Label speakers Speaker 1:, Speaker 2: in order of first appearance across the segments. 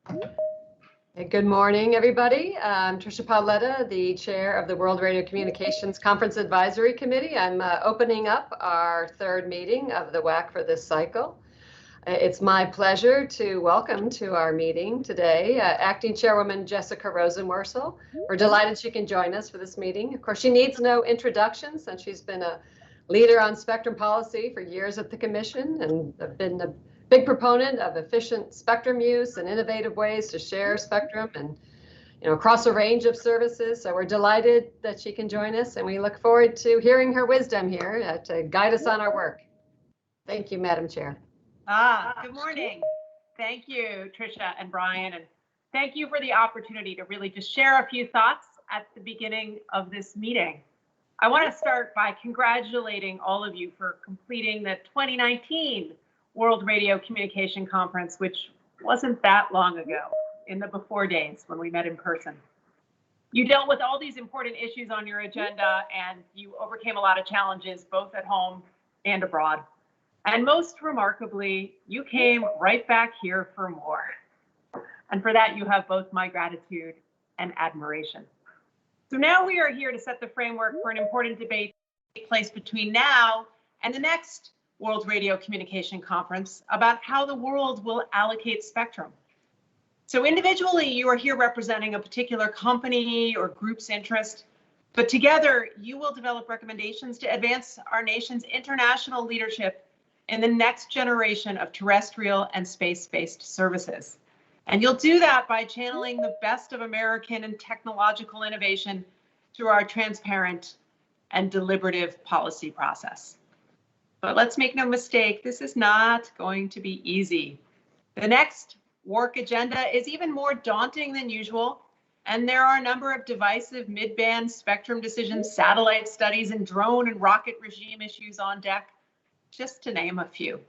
Speaker 1: Good morning, everybody. I'm Tricia Paoletta, the chair of the World Radio Communications Conference Advisory Committee. I'm opening up our third meeting of the WAC for this cycle. It's my pleasure to welcome to our meeting today Acting Chairwoman Jessica Rosenworcel. We're delighted she can join us for this meeting. Of course, she needs no introduction since she's been a leader on spectrum policy for years at the Commission and been a big proponent of efficient spectrum use and innovative ways to share spectrum and across a range of services. So we're delighted that she can join us, and we look forward to hearing her wisdom here to guide us on our work. Thank you, Madam Chair.
Speaker 2: Good morning. Thank you, Tricia and Brian, and thank you for the opportunity to really just share a few thoughts at the beginning of this meeting. I want to start by congratulating all of you for completing the 2019 World Radio Communication Conference, which wasn't that long ago, in the before days when we met in person. You dealt with all these important issues on your agenda, and you overcame a lot of challenges, both at home and abroad. And most remarkably, you came right back here for more. And for that, you have both my gratitude and admiration. So now we are here to set the framework for an important debate to take place between now and the next World Radio Communication Conference about how the world will allocate spectrum. So individually, you are here representing a particular company or group's interest, but together you will develop recommendations to advance our nation's international leadership in the next generation of terrestrial and space-based services. And you'll do that by channeling the best of American and technological innovation through our transparent and deliberative policy process. But let's make no mistake, this is not going to be easy. The next work agenda is even more daunting than usual, and there are a number of divisive mid-band spectrum decisions, satellite studies, and drone and rocket regime issues on deck, just to name a few.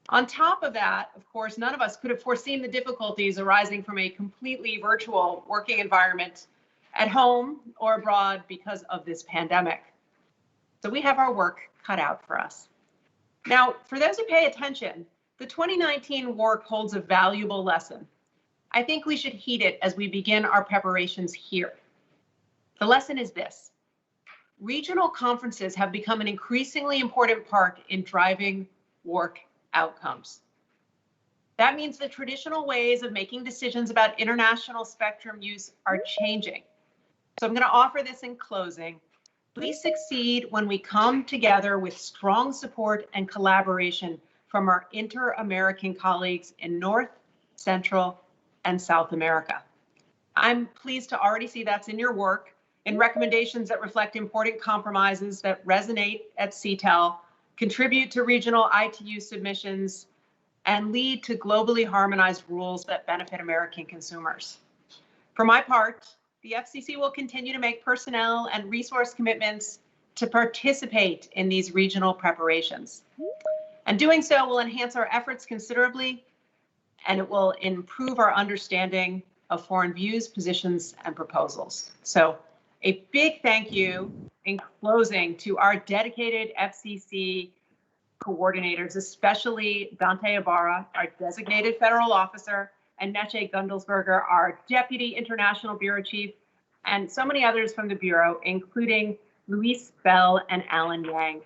Speaker 2: On top of that, of course, none of us could have foreseen the difficulties arising from a completely virtual working environment at home or abroad because of this pandemic. So we have our work cut out for us. Now, for those who pay attention, the 2019 work holds a valuable lesson. I think we should heed it as we begin our preparations here. The lesson is this: regional conferences have become an increasingly important part in driving work outcomes. That means the traditional ways of making decisions about international spectrum use are changing. So I'm going to offer this in closing. We succeed when we come together with strong support and collaboration from our inter-American colleagues in North, Central, and South America. I'm pleased to already see that's in your work, in recommendations that reflect important compromises that resonate at CTEL, contribute to regional ITU submissions, and lead to globally harmonized rules that benefit American consumers. For my part, the FCC will continue to make personnel and resource commitments to participate in these regional preparations. And doing so will enhance our efforts considerably, and it will improve our understanding of foreign views, positions, and proposals. So a big thank you in closing to our dedicated FCC coordinators, especially Dante Ibarra, our designated federal officer, and Neche Gundelsberger, our Deputy International Bureau Chief, and so many others from the Bureau, including Luis Bell and Alan Yang.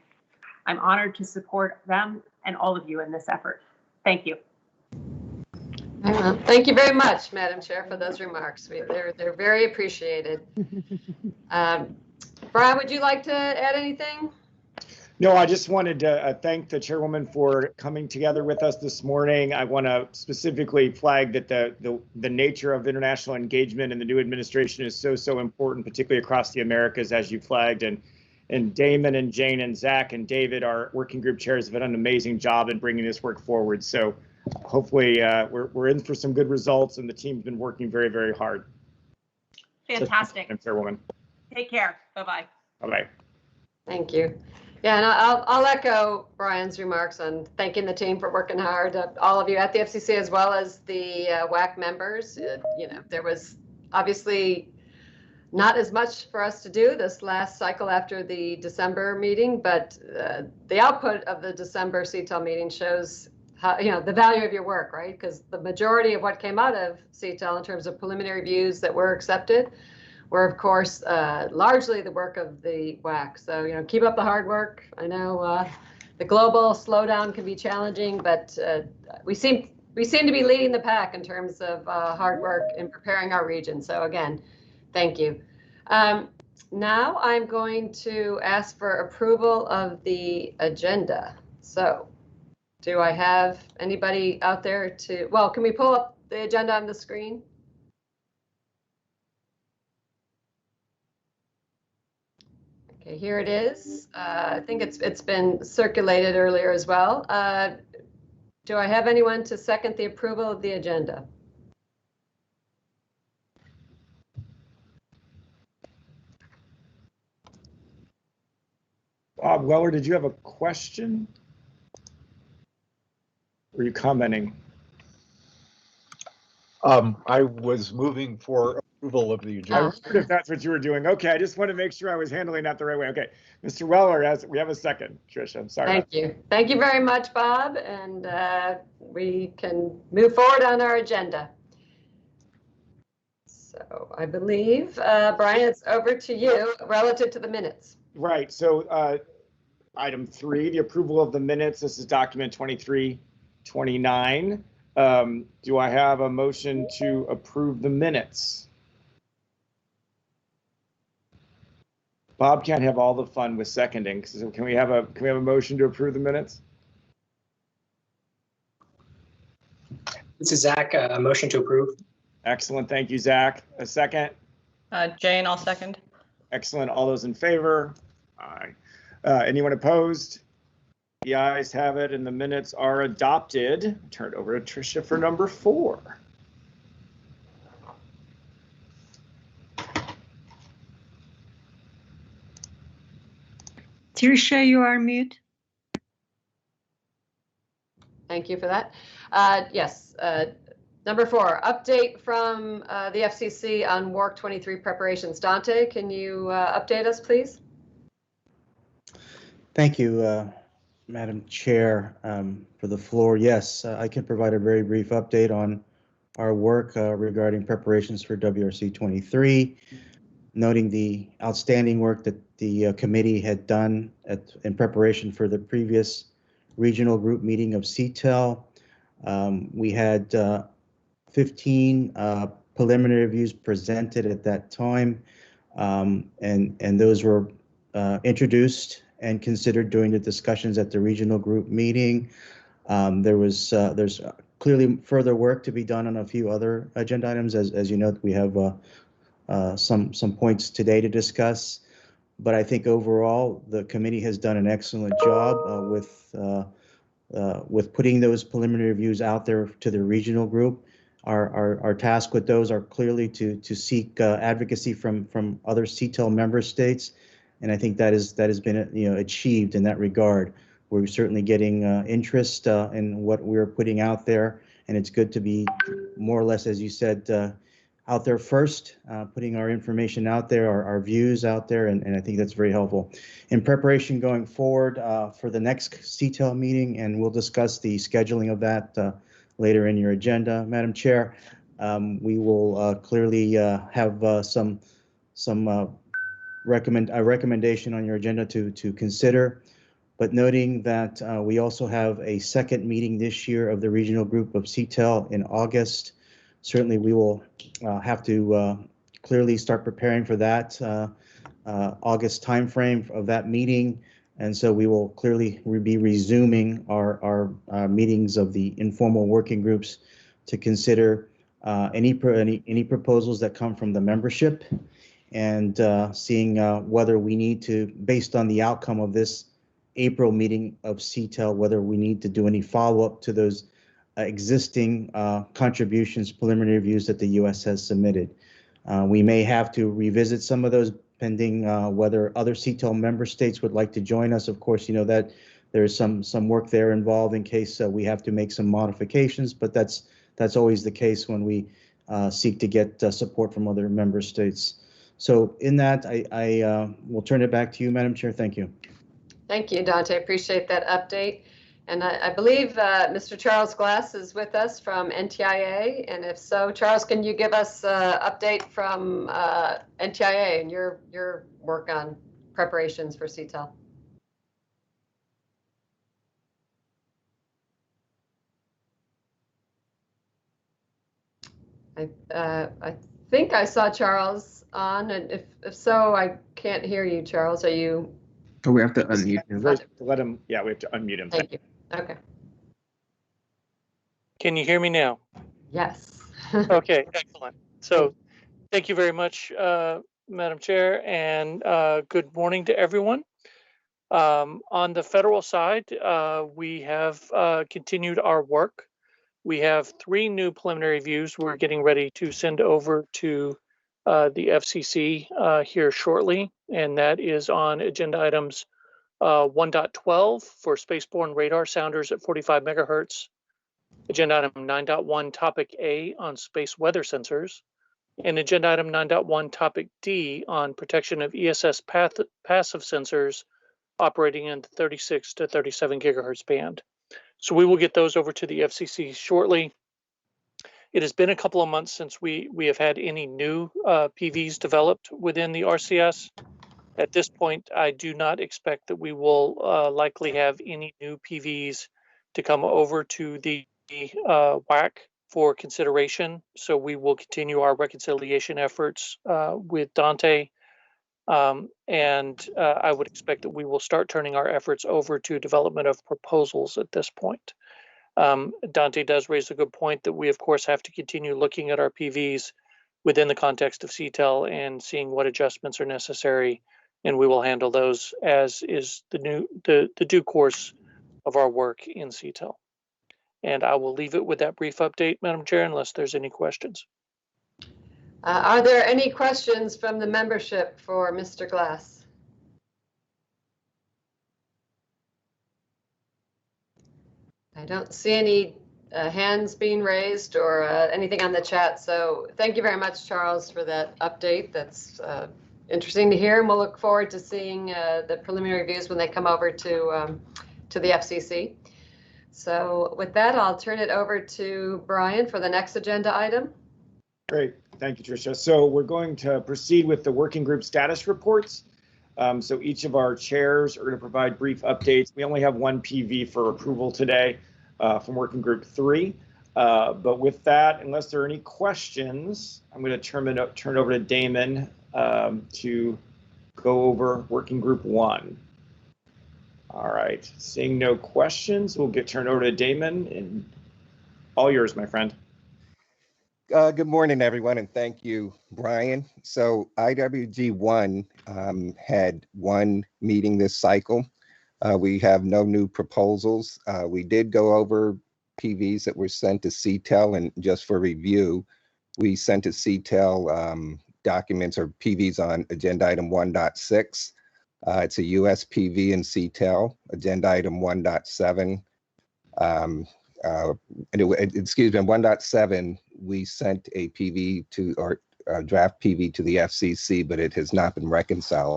Speaker 2: I'm honored to support them and all of you in this effort. Thank you.
Speaker 1: Thank you very much, Madam Chair, for those remarks. They're very appreciated. Brian, would you like to add anything?
Speaker 3: No, I just wanted to thank the chairwoman for coming together with us this morning. I want to specifically flag that the nature of international engagement in the new administration is so important, particularly across the Americas, as you flagged. And Damon and Jane and Zach and David, our working group chairs, have done an amazing job in bringing this work forward. So hopefully we're in for some good results, and the team's been working very, very hard.
Speaker 2: Fantastic.
Speaker 3: So, Chairwoman.
Speaker 2: Take care. Bye-bye.
Speaker 3: Bye-bye.
Speaker 1: Thank you. Yeah, and I'll echo Brian's remarks on thanking the team for working hard. All of you at the FCC, as well as the WAC members. There was obviously not as much for us to do this last cycle after the December meeting, but the output of the December CTEL meeting shows how, the value of your work, right? Because the majority of what came out of CTEL in terms of preliminary views that were accepted were, of course, largely the work of the WAC. So, keep up the hard work. I know the global slowdown can be challenging, but we seem to be leading the pack in terms of hard work in preparing our region. So again, thank you. Now I'm going to ask for approval of the agenda. So do I have anybody out there can we pull up the agenda on the screen? Okay, here it is. I think it's been circulated earlier as well. Do I have anyone to second the approval of the agenda?
Speaker 3: Bob Weller, did you have a question? Were you commenting?
Speaker 4: I was moving for approval of the agenda.
Speaker 3: I wondered if that's what you were doing. Okay, I just want to make sure I was handling that the right way. Okay, Mr. Weller, we have a second. Tricia, I'm sorry.
Speaker 1: Thank you. Thank you very much, Bob. And we can move forward on our agenda. So I believe, Brian, it's over to you relative to the minutes.
Speaker 3: Right. So item 3, the approval of the minutes. This is document 2329. Do I have a motion to approve the minutes? Bob can't have all the fun with seconding. So can we have a motion to approve the minutes?
Speaker 5: This is Zach. A motion to approve.
Speaker 3: Excellent. Thank you, Zach. A second?
Speaker 6: Jane, I'll second.
Speaker 3: Excellent. All those in favor? Aye. Anyone opposed? The ayes have it, and the minutes are adopted. Turn it over to Tricia for number 4.
Speaker 7: Tricia, you are mute.
Speaker 1: Thank you for that. Yes. Number 4, update from the FCC on WRC-23 preparations. Dante, can you update us, please?
Speaker 8: Thank you, Madam Chair, for the floor. Yes, I can provide a very brief update on our work regarding preparations for WRC-23, noting the outstanding work that the committee had done in preparation for the previous regional group meeting of CTEL. We had 15 preliminary reviews presented at that time, and those were introduced and considered during the discussions at the regional group meeting. There's clearly further work to be done on a few other agenda items. As you know, we have some points today to discuss, but I think overall the committee has done an excellent job with putting those preliminary reviews out there to the regional group. Our task with those are clearly to seek advocacy from other CTEL member states, and I think that has been achieved in that regard. We're certainly getting interest in what we're putting out there, and it's good to be more or less, as you said, out there first, putting our information out there, our views out there, and I think that's very helpful. In preparation going forward for the next CTEL meeting, and we'll discuss the scheduling of that later in your agenda, Madam Chair, we will clearly have some recommendation on your agenda to consider, but noting that we also have a second meeting this year of the regional group of CTEL in August. Certainly we will have to clearly start preparing for that August timeframe of that meeting. And so we will clearly be resuming our meetings of the informal working groups to consider any proposals that come from the membership, and seeing whether we need to, based on the outcome of this April meeting of CTEL, whether we need to do any follow-up to those existing contributions, preliminary reviews that the U.S. has submitted. We may have to revisit some of those pending whether other CTEL member states would like to join us. Of course, you know that there's some work there involved in case we have to make some modifications, but that's always the case when we seek to get support from other member states. So in that, I will turn it back to you, Madam Chair. Thank you.
Speaker 1: Thank you, Dante. Appreciate that update. And I believe Mr. Charles Glass is with us from NTIA. And if so, Charles, can you give us an update from NTIA and your work on preparations for CTEL? I think I saw Charles on, and if so, I can't hear you, Charles. Are you?
Speaker 7: So we have to unmute him.
Speaker 3: Let him, yeah, we have to unmute him.
Speaker 1: Thank you. Okay.
Speaker 9: Can you hear me now?
Speaker 1: Yes.
Speaker 9: Okay, excellent. So thank you very much, Madam Chair, and good morning to everyone. On the federal side, we have continued our work. We have 3 new preliminary views we're getting ready to send over to the FCC here shortly, and that is on agenda items 1.12 for spaceborne radar sounders at 45 megahertz, agenda item 9.1 topic A on space weather sensors, and agenda item 9.1 topic D on protection of ESS passive sensors operating in the 36 to 37 gigahertz band. So we will get those over to the FCC shortly. It has been a couple of months since we have had any new PVs developed within the RCS. At this point, I do not expect that we will likely have any new PVs to come over to the WAC for consideration. So we will continue our reconciliation efforts with Dante. And I would expect that we will start turning our efforts over to development of proposals at this point. Dante does raise a good point that we, of course, have to continue looking at our PVs within the context of CTEL and seeing what adjustments are necessary, and we will handle those as is the due course of our work in CTEL. And I will leave it with that brief update, Madam Chair, unless there's any questions.
Speaker 1: Are there any questions from the membership for Mr. Glass? I don't see any hands being raised or anything on the chat. So thank you very much, Charles, for that update. That's interesting to hear, and we'll look forward to seeing the preliminary views when they come over to the FCC. So with that, I'll turn it over to Brian for the next agenda item.
Speaker 3: Great. Thank you, Tricia. So we're going to proceed with the working group status reports. So each of our chairs are going to provide brief updates. We only have 1 PV for approval today from working group 3. But with that, unless there are any questions, I'm going to turn it over to Damon to go over working group 1. All right. Seeing no questions, we'll turn over to Damon, and all yours, my friend.
Speaker 10: Good morning, everyone, and thank you, Brian. So IWG1 had 1 meeting this cycle. We have no new proposals. We did go over PVs that were sent to CTEL, and just for review, we sent to CTEL documents or PVs on agenda item 1.6. It's a US PV in CTEL, agenda item 1.7. Excuse me, 1.7, we sent a PV to, or draft PV to the FCC, but it has not been reconciled.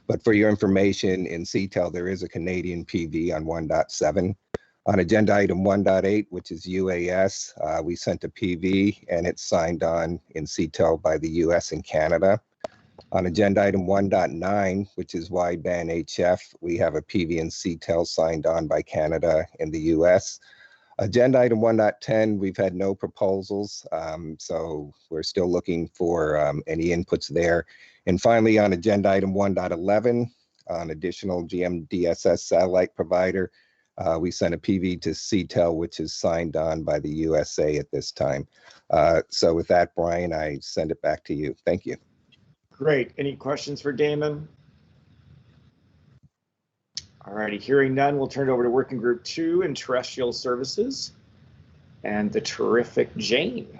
Speaker 10: But for your information, in CTEL, there is a Canadian PV on 1.7. On agenda item 1.8, which is UAS, we sent a PV and it's signed on in CTEL by the US and Canada. On agenda item 1.9, which is wideband HF, we have a PV in CTEL signed on by Canada and the US. Agenda item 1.10, we've had no proposals, so we're still looking for any inputs there. And finally, on agenda item 1.11, on additional GMDSS satellite provider, we sent a PV to CTEL, which is signed on by the USA at this time. So with that, Brian, I send it back to you. Thank you.
Speaker 3: Great. Any questions for Damon? All righty, hearing none, we'll turn it over to working group 2 in terrestrial services and the terrific Jane.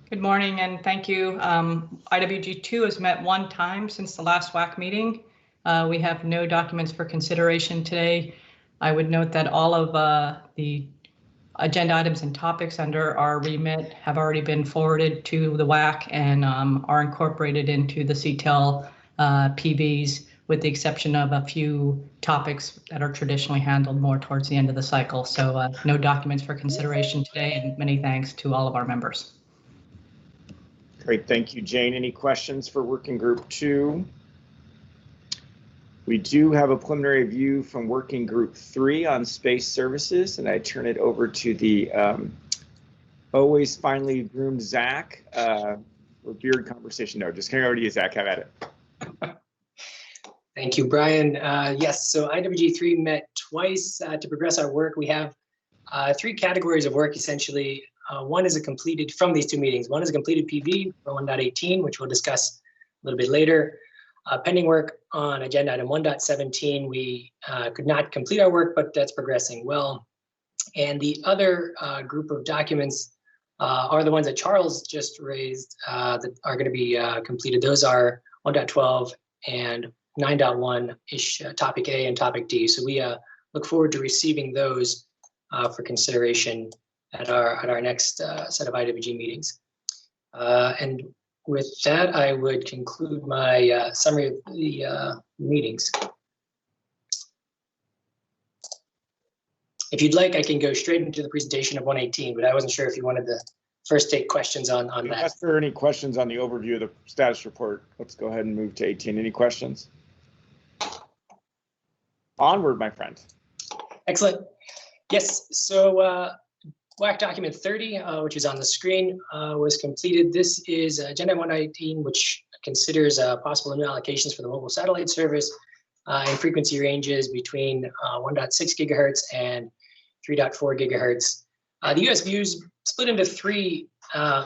Speaker 6: Good morning and thank you. IWG2 has met 1 time since the last WAC meeting. We have no documents for consideration today. I would note that all of the agenda items and topics under our remit have already been forwarded to the WAC and are incorporated into the CTEL PVs with the exception of a few topics that are traditionally handled more towards the end of the cycle. So no documents for consideration today, and many thanks to all of our members.
Speaker 3: Great, thank you, Jane. Any questions for Working Group 2? We do have a preliminary view from Working Group 3 on space services, and I turn it over to the always finely groomed Zach for beard conversation. No, just coming over to you, Zach. Have at it.
Speaker 5: Thank you, Brian. Yes, so IWG3 met twice to progress our work. We have 3 categories of work, essentially. One is a completed, from these 2 meetings, one is a completed PV for 1.18, which we'll discuss a little bit later. Pending work on agenda item 1.17, we could not complete our work, but that's progressing well. And the other group of documents are the ones that Charles just raised that are going to be completed. Those are 1.12 and 9.1-ish, topic A and topic D. So we look forward to receiving those for consideration at our next set of IWG meetings. And with that, I would conclude my summary of the meetings. If you'd like, I can go straight into the presentation of 118, but I wasn't sure if you wanted to first take questions on that.
Speaker 3: Unless there are any questions on the overview of the status report, let's go ahead and move to 18. Any questions? Onward, my friend.
Speaker 5: Excellent. Yes, so WAC document 30, which is on the screen, was completed. This is agenda 119, which considers possible new allocations for the mobile satellite service and frequency ranges between 1.6 gigahertz and 3.4 gigahertz. The US views split into 3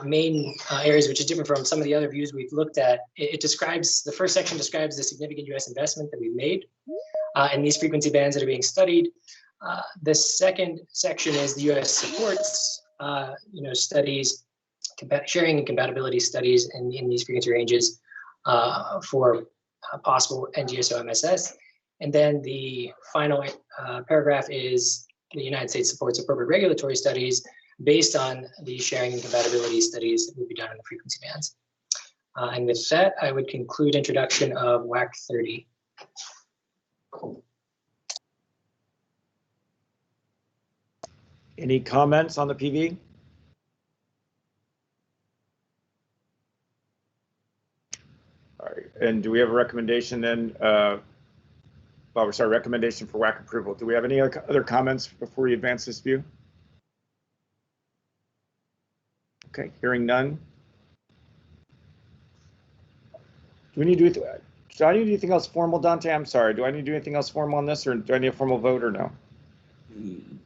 Speaker 5: main areas, which is different from some of the other views we've looked at. It describes, the first section describes the significant US investment that we've made and these frequency bands that are being studied. The second section is the US supports, studies, sharing and compatibility studies in these frequency ranges for possible NGSO MSS. And then the final paragraph is the United States supports appropriate regulatory studies based on the sharing and compatibility studies that will be done in the frequency bands. And with that, I would conclude introduction of WAC 30.
Speaker 3: Any comments on the PV? All right, and do we have a recommendation then? Recommendation for WAC approval. Do we have any other comments before we advance this view? Okay, hearing none. Do we need to do anything else formal, Dante? I'm sorry. Do I need to do anything else formal on this, or do I need a formal vote, or no?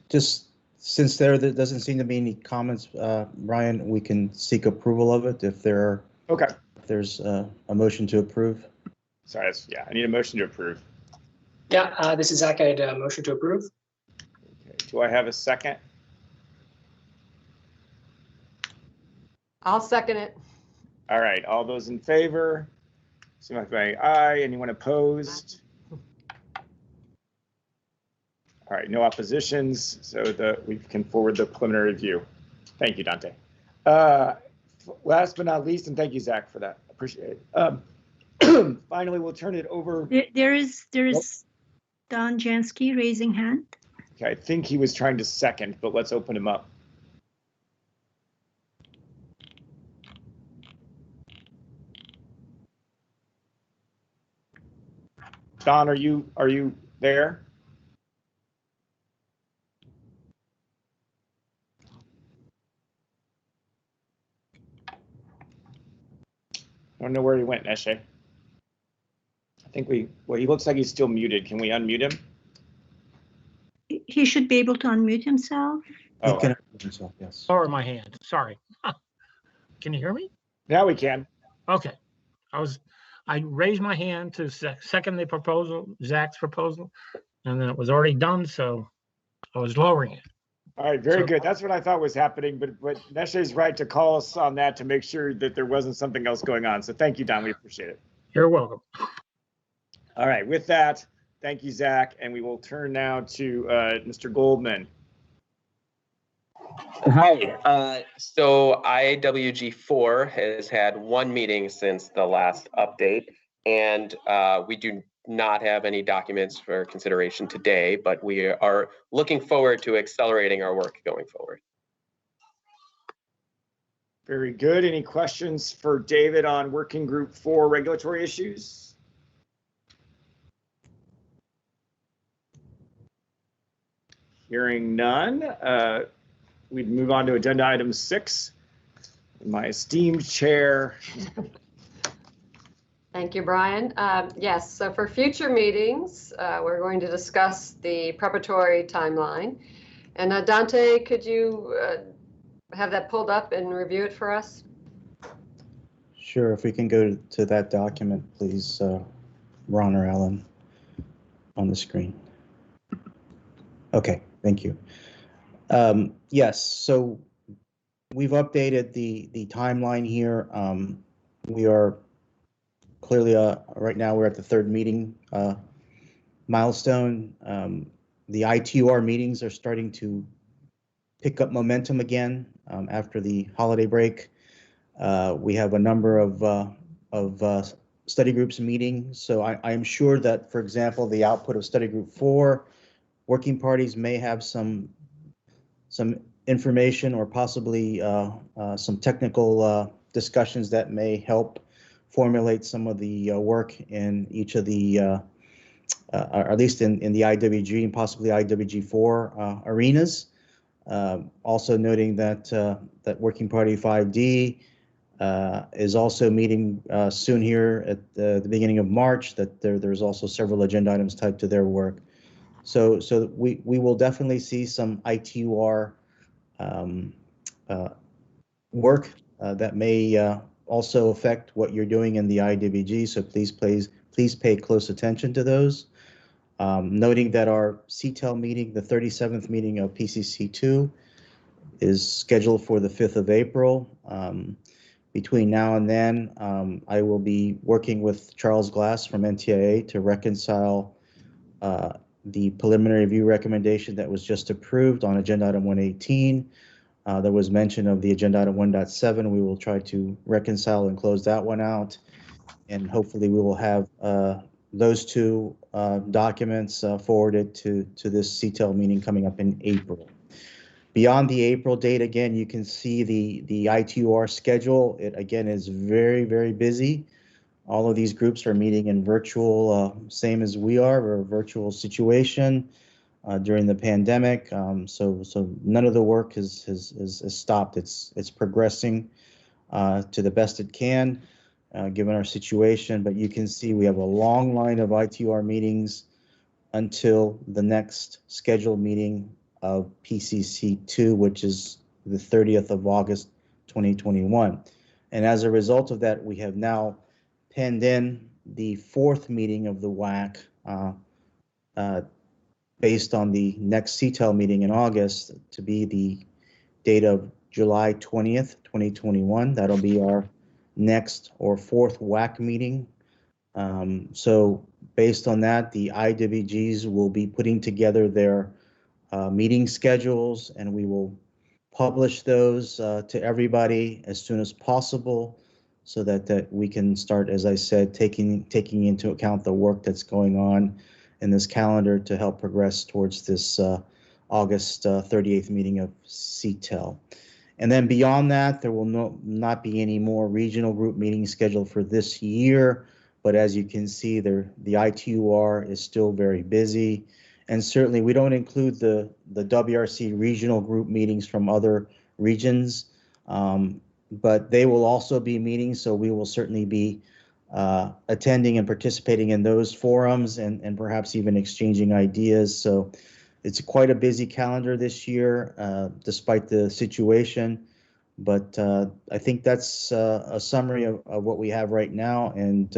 Speaker 8: Just since there doesn't seem to be any comments, Brian, we can seek approval of it if there are.
Speaker 3: Okay.
Speaker 8: If there's a motion to approve.
Speaker 3: Sorry, I need a motion to approve.
Speaker 5: Yeah, this is Zach. I had a motion to approve.
Speaker 3: Okay. Do I have a second?
Speaker 1: I'll second it.
Speaker 3: All right, all those in favor? Signify by aye. Anyone opposed? All right, no oppositions, so we can forward the preliminary review. Thank you, Dante. Last but not least, and thank you, Zach, for that. Appreciate it. Finally, we'll turn it over.
Speaker 11: There is Don Jansky raising hand.
Speaker 3: Okay, I think he was trying to second, but let's open him up. Don, are you there? I don't know where he went, Neshe. I think he looks like he's still muted. Can we unmute him?
Speaker 11: He should be able to unmute himself.
Speaker 3: Oh,
Speaker 8: He can unmute himself, yes.
Speaker 12: Lower my hand, sorry. Can you hear me?
Speaker 3: now we can.
Speaker 12: Okay. I raised my hand to second the proposal, Zach's proposal, and then it was already done, so I was lowering it.
Speaker 3: All right, very good. That's what I thought was happening, but Neshe's right to call us on that to make sure that there wasn't something else going on. So thank you, Don. We appreciate it.
Speaker 12: You're welcome.
Speaker 3: All right, with that, thank you, Zach, and we will turn now to Mr. Goldman.
Speaker 13: Hi. So IWG4 has had one meeting since the last update, and we do not have any documents for consideration today, but we are looking forward to accelerating our work going forward.
Speaker 3: Very good. Any questions for David on Working Group 4 regulatory issues? Hearing none, we'd move on to agenda item 6. My esteemed chair.
Speaker 1: Thank you, Brian. Yes, so for future meetings, we're going to discuss the preparatory timeline. And Dante, could you have that pulled up and review it for us?
Speaker 8: Sure, if we can go to that document, please, Ron or Ellen, on the screen. Okay, thank you. Yes, so we've updated the timeline here. We are clearly, right now we're at the 3rd meeting milestone. The ITUR meetings are starting to pick up momentum again after the holiday break. We have a number of study groups meeting. So I am sure that, for example, the output of study group 4, working parties may have some information or possibly some technical discussions that may help formulate some of the work in each of the, or at least in the IWG and possibly IWG4 arenas. Also noting that that Working Party 5D is also meeting soon here at the beginning of March, that there's also several agenda items tied to their work. So we will definitely see some ITUR work that may also affect what you're doing in the IWG. So please pay close attention to those. Noting that our CTEL meeting, the 37th meeting of PCC2, is scheduled for the 5th of April. Between now and then, I will be working with Charles Glass from NTIA to reconcile the preliminary review recommendation that was just approved on agenda item 118. There was mention of the agenda item 1.7. We will try to reconcile and close that one out. And hopefully we will have those two documents forwarded to this CTEL meeting coming up in April. Beyond the April date, again, you can see the ITUR schedule. It again is very, very busy. All of these groups are meeting in virtual, same as we are. We're a virtual situation during the pandemic. So none of the work has stopped. It's progressing to the best it can, given our situation. But you can see we have a long line of ITUR meetings until the next scheduled meeting of PCC2, which is the 30th of August, 2021. And as a result of that, we have now penned in the 4th meeting of the WAC based on the next CTEL meeting in August to be the date of July 20th, 2021. That'll be our next or 4th WAC meeting. So based on that, the IWGs will be putting together their meeting schedules, and we will publish those to everybody as soon as possible, so that we can start, as I said, taking into account the work that's going on in this calendar to help progress towards this August 38th meeting of CTEL. And then beyond that, there will not be any more regional group meetings scheduled for this year. But as you can see, the ITUR is still very busy. And certainly we don't include the WRC regional group meetings from other regions, but they will also be meetings. So we will certainly be attending and participating in those forums and perhaps even exchanging ideas. So it's quite a busy calendar this year, despite the situation. But I think that's a summary of what we have right now, and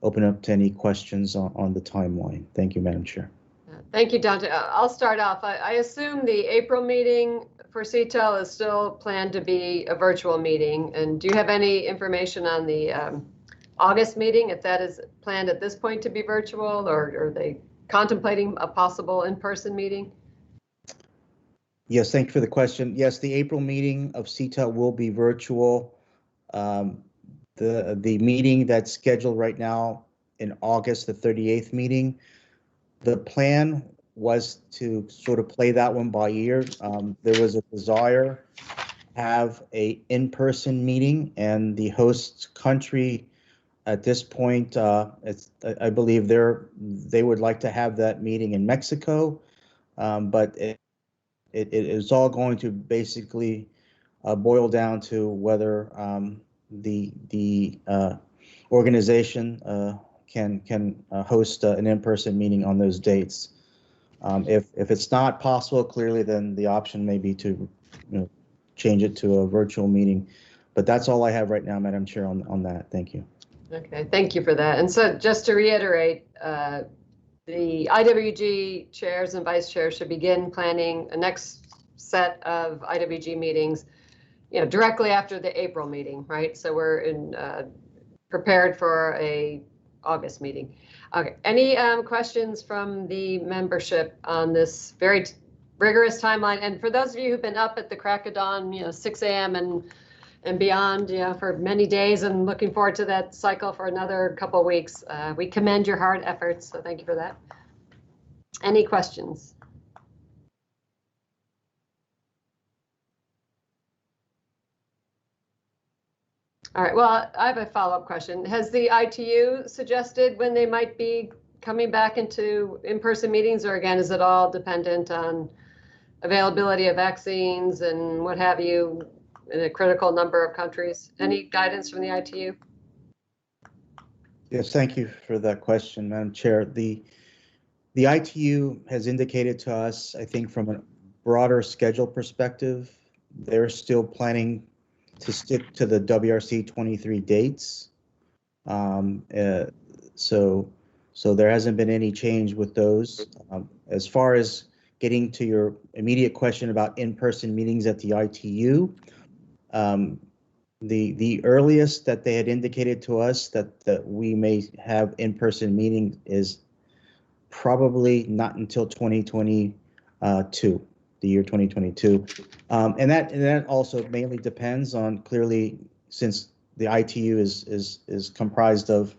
Speaker 8: open up to any questions on the timeline. Thank you, Madam Chair.
Speaker 1: Thank you, Dante. I'll start off. I assume the April meeting for CTEL is still planned to be a virtual meeting. And do you have any information on the August meeting, if that is planned at this point to be virtual, or are they contemplating a possible in-person meeting?
Speaker 8: Yes, thank you for the question. Yes, the April meeting of CTEL will be virtual. The meeting that's scheduled right now in August, the 38th meeting. The plan was to sort of play that one by ear. There was a desire to have a in-person meeting, and the host country at this point, I believe they would like to have that meeting in Mexico, but it is all going to basically boil down to whether the organization can host an in-person meeting on those dates. If it's not possible, clearly, then the option may be to change it to a virtual meeting. But that's all I have right now, Madam Chair, on that. Thank you.
Speaker 1: Okay, thank you for that. And so just to reiterate, the IWG chairs and vice chairs should begin planning a next set of IWG meetings, directly after the April meeting, right? So we're prepared for a August meeting. Okay, any questions from the membership on this very rigorous timeline? And for those of you who've been up at the crack of dawn, 6 a.m. and beyond, for many days, and looking forward to that cycle for another couple of weeks, we commend your hard efforts, so thank you for that. Any questions? All right, well, I have a follow-up question. Has the ITU suggested when they might be coming back into in-person meetings, or again, is it all dependent on availability of vaccines and what have you in a critical number of countries? Any guidance from the ITU?
Speaker 8: Yes, thank you for that question, Madam Chair. The ITU has indicated to us, I think from a broader schedule perspective, they're still planning to stick to the WRC-23 dates. So there hasn't been any change with those. As far as getting to your immediate question about in-person meetings at the ITU, the earliest that they had indicated to us that we may have in-person meeting is probably not until 2022, the year 2022. And that also mainly depends on, clearly, since the ITU is comprised of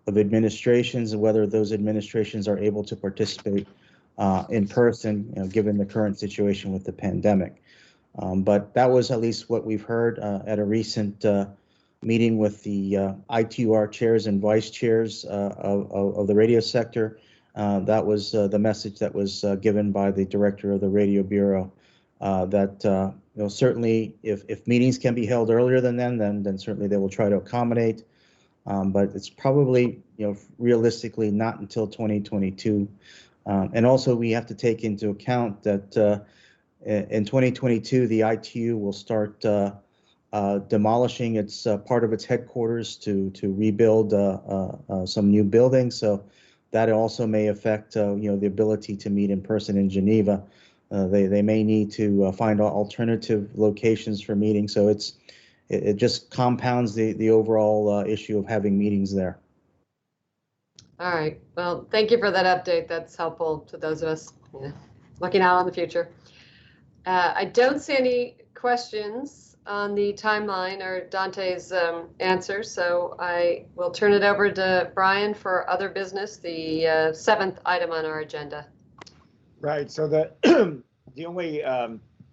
Speaker 8: administrations, and whether those administrations are able to participate in person, given the current situation with the pandemic. But that was at least what we've heard at a recent meeting with the ITUR chairs and vice chairs of the radio sector. That was the message that was given by the director of the Radio Bureau, that certainly if meetings can be held earlier than then certainly they will try to accommodate. But it's probably realistically not until 2022. And also we have to take into account that in 2022 the ITU will start demolishing its part of its headquarters to rebuild some new buildings. So that also may affect the ability to meet in person in Geneva. They may need to find alternative locations for meetings. So it just compounds the overall issue of having meetings there.
Speaker 1: All right. Well, thank you for that update. That's helpful to those of us looking out on the future. I don't see any questions on the timeline or Dante's answer, so I will turn it over to Brian for other business, the seventh item on our agenda.
Speaker 3: Right. So the only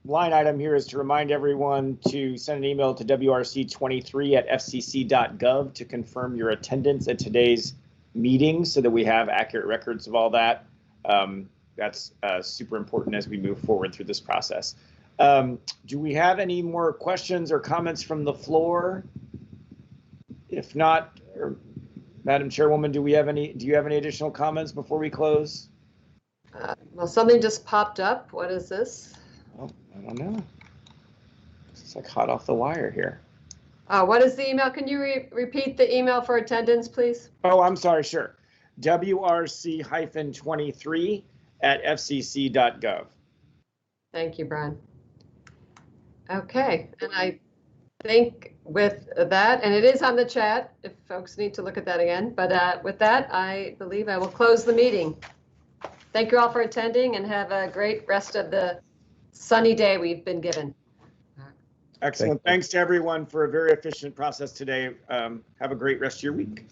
Speaker 3: line item here is to remind everyone to send an email to WRC-23@fcc.gov to confirm your attendance at today's meeting, so that we have accurate records of all that. That's super important as we move forward through this process. Do we have any more questions or comments from the floor? If not, Madam Chairwoman, do you have any additional comments before we close?
Speaker 1: Well, something just popped up. What is this?
Speaker 3: Oh, I don't know. It's like hot off the wire here.
Speaker 1: What is the email? Can you repeat the email for attendance, please?
Speaker 3: Oh, I'm sorry. Sure. WRC-23@fcc.gov.
Speaker 1: Thank you, Brian. Okay, and I think with that, and it is on the chat if folks need to look at that again, but with that, I believe I will close the meeting. Thank you all for attending, and have a great rest of the sunny day we've been given.
Speaker 3: Excellent. Thanks to everyone for a very efficient process today. Have a great rest of your week.